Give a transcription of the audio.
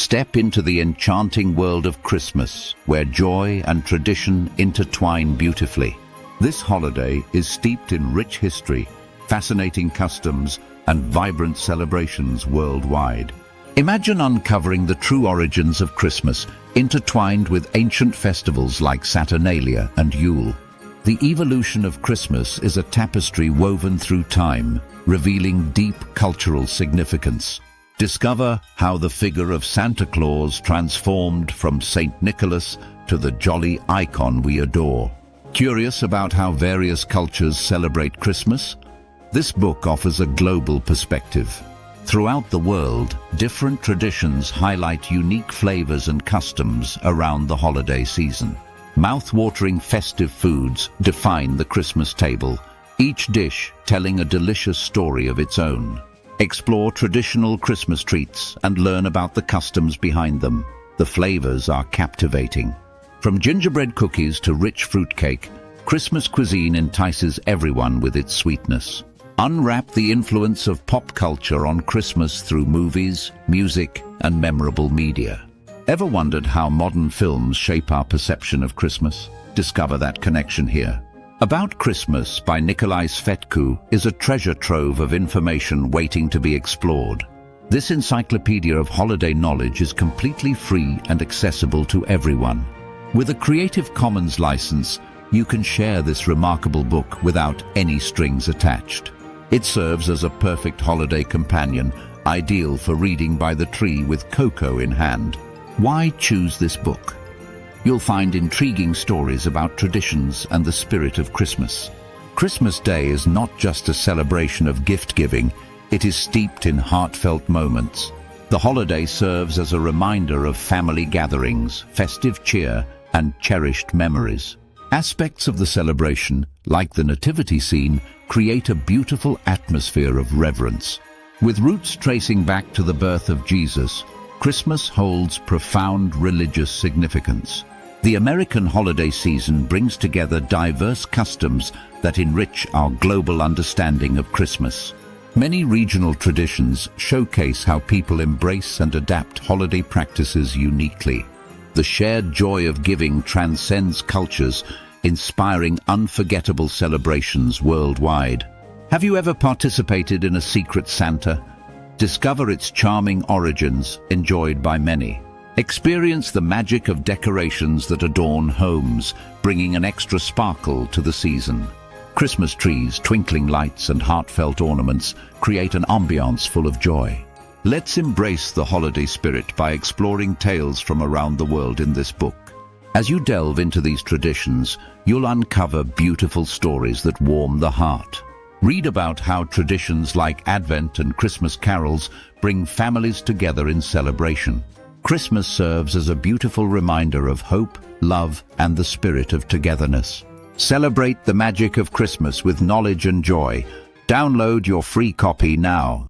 Step into the enchanting world of Christmas, where joy and tradition intertwine beautifully. This holiday is steeped in rich history, fascinating customs, and vibrant celebrations worldwide. Imagine uncovering the true origins of Christmas, intertwined with ancient festivals like Saturnalia and Yule. The evolution of Christmas is a tapestry woven through time, revealing deep cultural significance. Discover how the figure of Santa Claus transformed from Saint Nicholas to the jolly icon we adore. Curious about how various cultures celebrate Christmas? This book offers a global perspective. Throughout the world, different traditions highlight unique flavors and customs around the holiday season. Mouth-watering festive foods define the Christmas table, each dish telling a delicious story of its own. Explore traditional Christmas treats and learn about the customs behind them. The flavors are captivating. From gingerbread cookies to rich fruitcake, Christmas cuisine entices everyone with its sweetness. Unwrap the influence of pop culture on Christmas through movies, music, and memorable media. Ever wondered how modern films shape our perception of Christmas? Discover that connection here. About Christmas by Nicolae Sfetcu is a treasure trove of information waiting to be explored. This encyclopedia of holiday knowledge is completely free and accessible to everyone. With a Creative Commons license, you can share this remarkable book without any strings attached. It serves as a perfect holiday companion, ideal for reading by the tree with cocoa in hand. Why choose this book? You'll find intriguing stories about traditions and the spirit of Christmas. Christmas Day is not just a celebration of gift-giving, it is steeped in heartfelt moments. The holiday serves as a reminder of family gatherings, festive cheer, and cherished memories. Aspects of the celebration, like the nativity scene, create a beautiful atmosphere of reverence. With roots tracing back to the birth of Jesus, Christmas holds profound religious significance. The American holiday season brings together diverse customs that enrich our global understanding of Christmas. Many regional traditions showcase how people embrace and adapt holiday practices uniquely. The shared joy of giving transcends cultures, inspiring unforgettable celebrations worldwide. Have you ever participated in a Secret Santa? Discover its charming origins, enjoyed by many. Experience the magic of decorations that adorn homes, bringing an extra sparkle to the season. Christmas trees, twinkling lights, and heartfelt ornaments create an ambiance full of joy. Let's embrace the holiday spirit by exploring tales from around the world in this book. As you delve into these traditions, you'll uncover beautiful stories that warm the heart. Read about how traditions like Advent and Christmas carols bring families together in celebration. Christmas serves as a beautiful reminder of hope, love, and the spirit of togetherness. Celebrate the magic of Christmas with knowledge and joy. Download your free copy now.